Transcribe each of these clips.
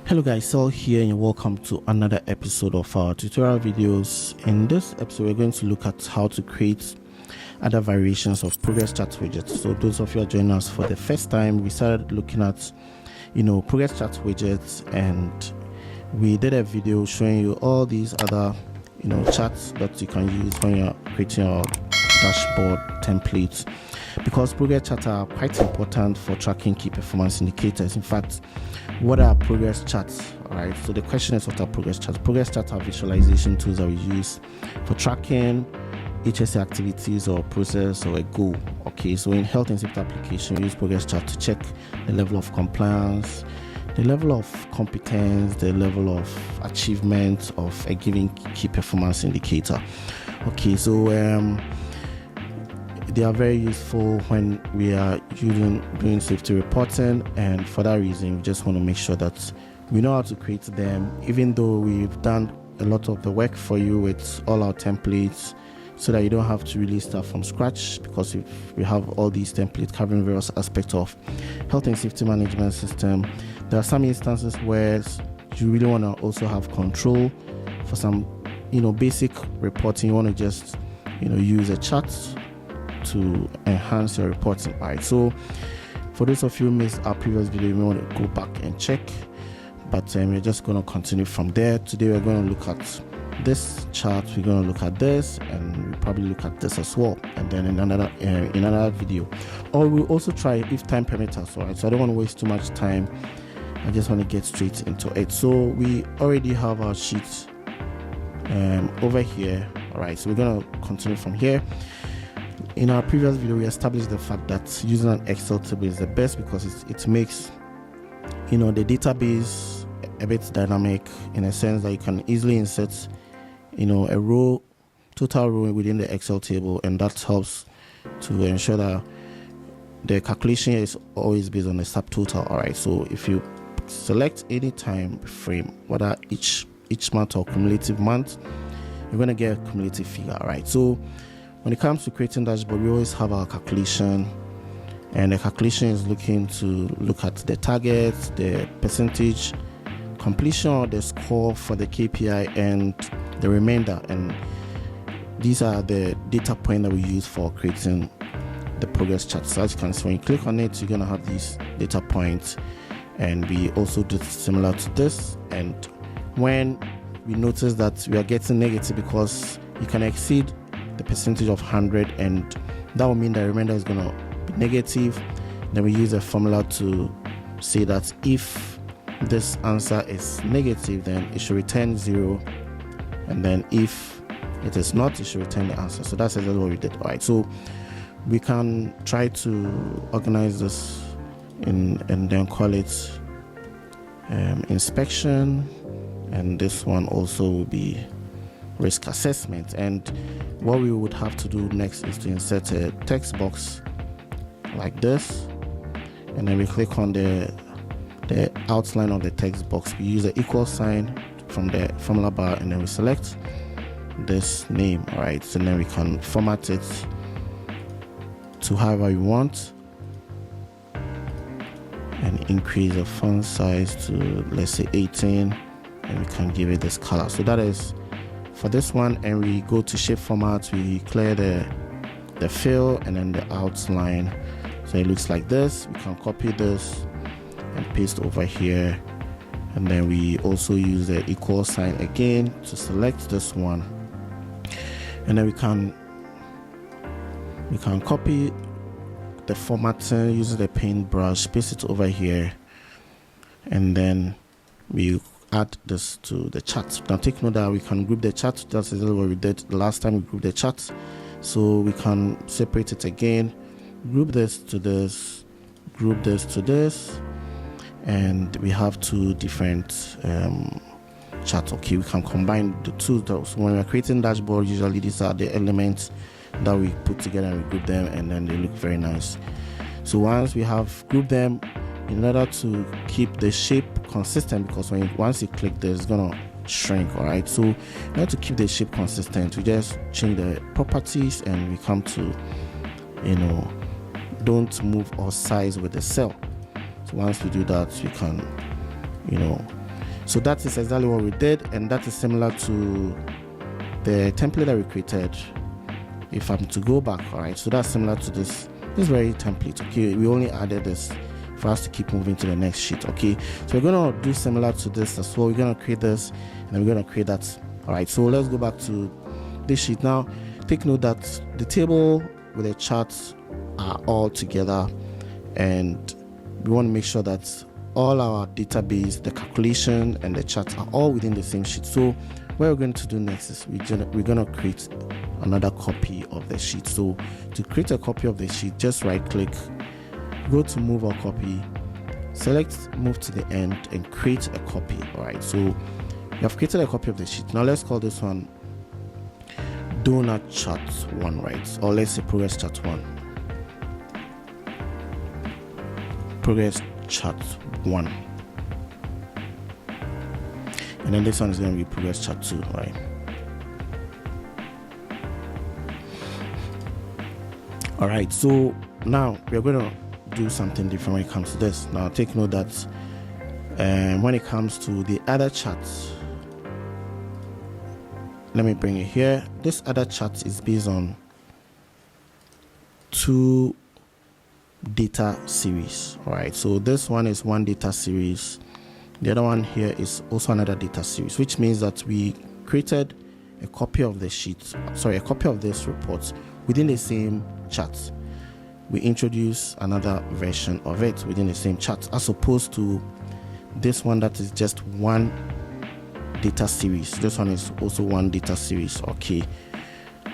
Hello guys, Saul here and welcome to another episode of our tutorial videos. In this episode we're going to look at how to create other variations of progress chart widgets. So those of you who are joining us for the first time, we started looking at progress chart widgets, and we did a video showing you all these other charts that you can use when you're creating your dashboard templates, because progress charts are quite important for tracking key performance indicators. In fact, what are progress charts? All right, so the question is, what are progress charts? Progress charts are visualization tools that we use for tracking HSA activities or process or a goal. Okay, so in health and safety application, we use progress chart to check the level of compliance, the level of competence, the level of achievement of a given key performance indicator. Okay, so they are very useful when we are doing safety reporting, and for that reason we just want to make sure that we know how to create them, even though we've done a lot of the work for you with all our templates, so that you don't have to really start from scratch, because if we have all these templates covering various aspects of health and safety management system, there are some instances where you really want to also have control for some basic reporting. You want to just use a chart to enhance your reporting. All right, so for those of you who missed our previous video, you may want to go back and check, but we're just going to continue from there. Today we're going to look at this chart, we're going to look at this, and we'll probably look at this as well, and then in another video, or we'll also try if time permits us. All right, so I don't want to waste too much time, I just want to get straight into it. So we already have our sheet over here. All right, so we're going to continue from here. In our previous video, we established the fact that using an Excel table is the best, because it makes the database a bit dynamic, in a sense that you can easily insert a total row within the Excel table, and that helps to ensure that the calculation is always based on the subtotal. All right, so if you select any time frame, whether each month or cumulative month, you're going to get a cumulative figure. All right, so when it comes to creating dashboard, we always have our calculation, and the calculation is look at the targets, the percentage completion, or the score for the KPI, and the remainder. And these are the data points that we use for creating the progress chart. So as you can see, when you click on it, you're going to have these data points, and we also do similar to this. And when we notice that we are getting negative, because you can exceed the percentage of 100, and that will mean the remainder is going to be negative, then we use a formula to say that if this answer is negative, then it should return 0, and then if it is not, it should return the answer. So that's exactly what we did. All right, so we can try to organize this and then call it inspection, and this one also will be risk assessment. And what we would have to do next is to insert a text box like this, and then we click on the outline of the text box. We use the equal sign from the formula bar, and then we select this name. All right, so then we can format it to however you want, and increase the font size to, let's say, 18, and we can give it this color. So that is for this one. And we go to shape format, we clear the fill and then the outline, so it looks like this. We can copy this and paste over here, and then we also use the equal sign again to select this one, and then we can copy the formatting using the paintbrush, paste it over here, and then we add this to the chart. Now take note that we can group the chart. That's exactly what we did the last time we grouped the chart. So we can separate it again, group this to this, group this to this, and we have two different charts. Okay, we can combine the two. So when we're creating dashboard, usually these are the elements that we put together and we group them, and then they look very nice. So once we have grouped them, in order to keep the shape consistent, because once you click this, it's gonna shrink. All right, so in order to keep the shape consistent, we just change the properties, and we come to don't move or size with the cell. So once we do that, we can So that is exactly what we did, and that is similar to the template that we created. If I'm to go back, all right, so that's similar to this very template. Okay, we only added this for us to keep moving to the next sheet. Okay, so we're going to do similar to this as well. We're going to create this and then we're going to create that. All right, so let's go back to this sheet now. Take note that the table with the charts are all together, and we want to make sure that all our database, the calculation and the charts are all within the same sheet. So what we're going to do next is we're going to create another copy of the sheet. So to create a copy of the sheet, just right click, go to move or copy, select move to the end and create a copy. All right, so we have created a copy of the sheet. Now let's call this one donut chart 1, right? Or let's say progress chart 1. Progress chart 1. And then this one is going to be progress chart 2, right? All right, so now we're going to do something different when it comes to this. Now take note that when it comes to the other charts, let me bring it here. This other chart is based on 2 data series. All right, so this one is 1 data series. The other one here is also another data series, which means that we created a copy of the sheet, a copy of this report within the same chart. We introduce another version of it within the same chart, as opposed to this one that is just 1 data series. This one is also 1 data series. Okay,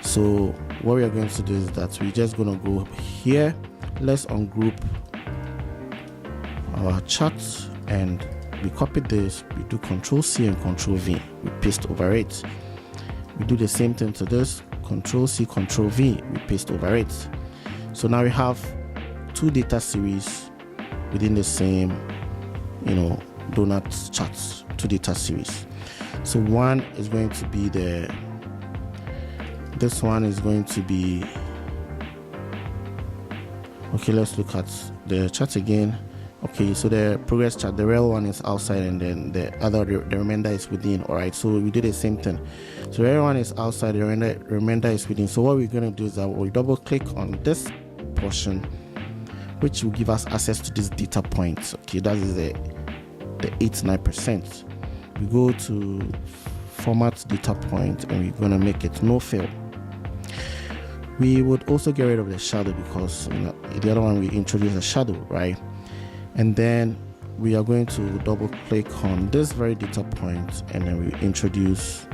so what we are going to do is that we're just going to go here. Let's ungroup our chart, and we copy this. We do Control C and Control V. We paste over it. We do the same thing to this. Control C, Control V. We paste over it. So now we have 2 data series within the same, donut charts. 2 data series. So one is going to be this one is going to be, okay, let's look at the chart again. Okay, so the progress chart, the real one is outside, and then the remainder is within. All right, so we did the same thing. So the real one is outside, the remainder is within. So what we're going to do is that we'll double click on this portion, which will give us access to these data points. Okay, that is the 89%. We go to format data point, and we're going to make it no fill. We would also get rid of the shadow, because the other one we introduced a shadow, right? And then we are going to double click on this very data point, and then we introduce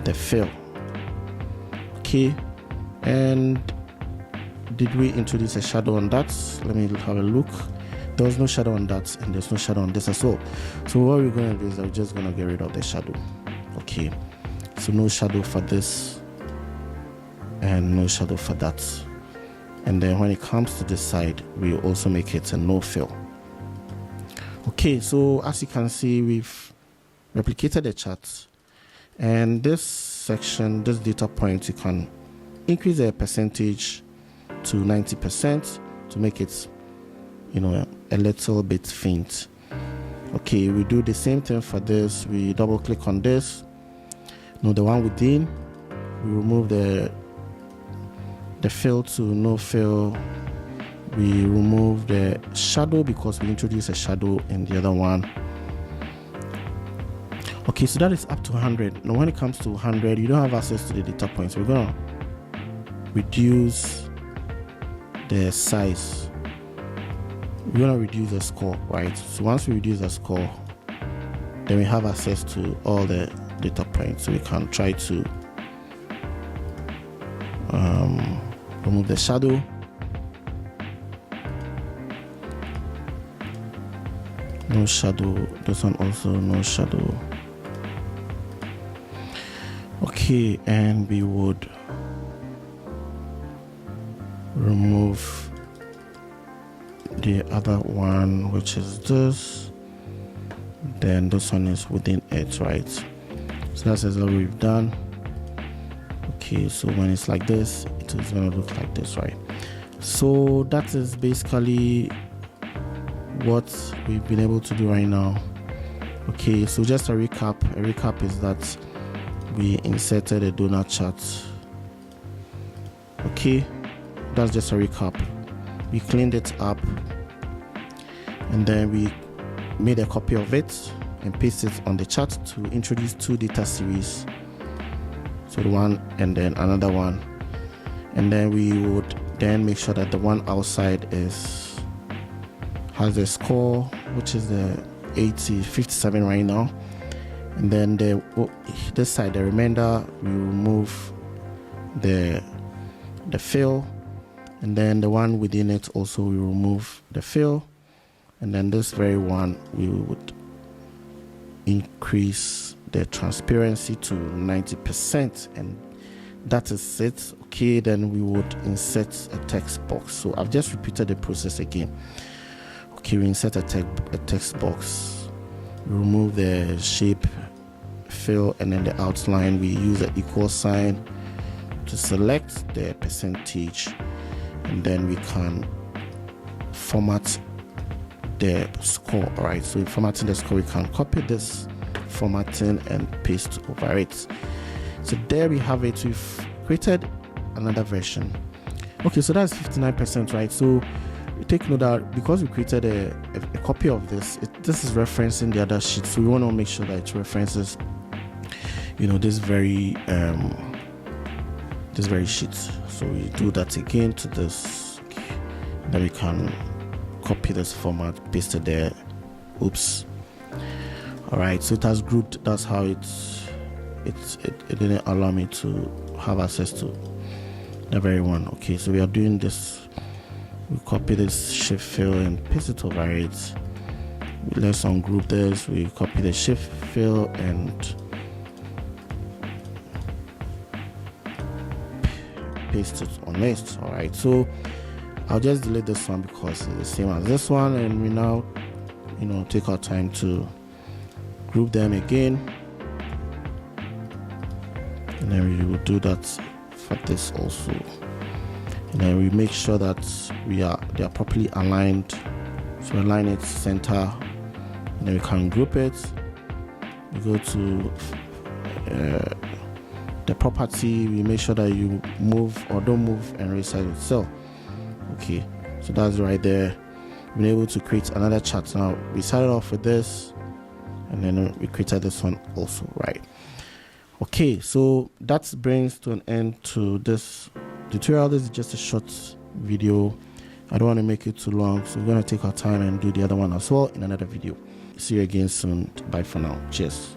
the fill. Okay, and did we introduce a shadow on that? Let me have a look. There was no shadow on that, and there's no shadow on this as well. So what we're going to do is we're just going to get rid of the shadow. Okay, so no shadow for this and no shadow for that. And then when it comes to this side, we also make it a no fill. Okay, so as you can see, we've replicated the chart, and this section, this data point, you can increase the percentage to 90% to make it a little bit faint. Okay, we do the same thing for this. We double click on this, the one within. We remove the fill to no fill. We remove the shadow because we introduced a shadow in the other one. Okay, so that is up to 100. Now when it comes to 100, you don't have access to the data points. We're gonna reduce the size. We're gonna reduce the score, right? So once we reduce the score, then we have access to all the data points. So we can try to remove the shadow. No shadow. This one also no shadow. Okay, and we would remove the other one, which is this. Then this one is within it, right? So that's exactly what we've done. Okay, so when it's like this, it is going to look like this, right? So that is basically what we've been able to do right now. Okay, so just a recap is that we inserted a donor chart. Okay, that's just a recap. We cleaned it up, and then we made a copy of it and pasted it on the chart to introduce two data series. So the one and then another one, and then we would then make sure that the one outside has a score which is the 57 right now, and then this side, the remainder, we remove the fill, and then the one within it also we remove the fill, and then this very one we would increase the transparency to 90%, and that is it. Okay, then we would insert a text box. So I've just repeated the process again. Okay, we insert a text box, we remove the shape, fill, and then the outline. We use an equal sign to select the percentage, and then we can format the score. All right, so in formatting the score, we can copy this formatting and paste over it. So there we have it. We've created another version. Okay, so that's 59%, right? So take note that because we created a copy of this, this is referencing the other sheet, so we want to make sure that it references, this very sheet. So we do that again to this. Okay. Then we can copy this format, paste it there. Oops. All right, so it has grouped. That's how it didn't allow me to have access to the very one. Okay, so we are doing this. We copy this shift fill and paste it over it. Let's ungroup this. We copy the shift fill and paste it on it. All right, so I'll just delete this one because it's the same as this one, and we now take our time to group them again, and then we will do that for this also, and then we make sure that they are properly aligned. So align it center, and then we can group it. We go to the property, we make sure that you move or don't move and resize itself. Okay, so that's right there. We've been able to create another chart. Now we started off with this, and then we created this one also, right? Okay, so that brings to an end to this tutorial. This is just a short video. I don't want to make it too long, so we're going to take our time and do the other one as well in another video. See you again soon. Bye for now. Cheers.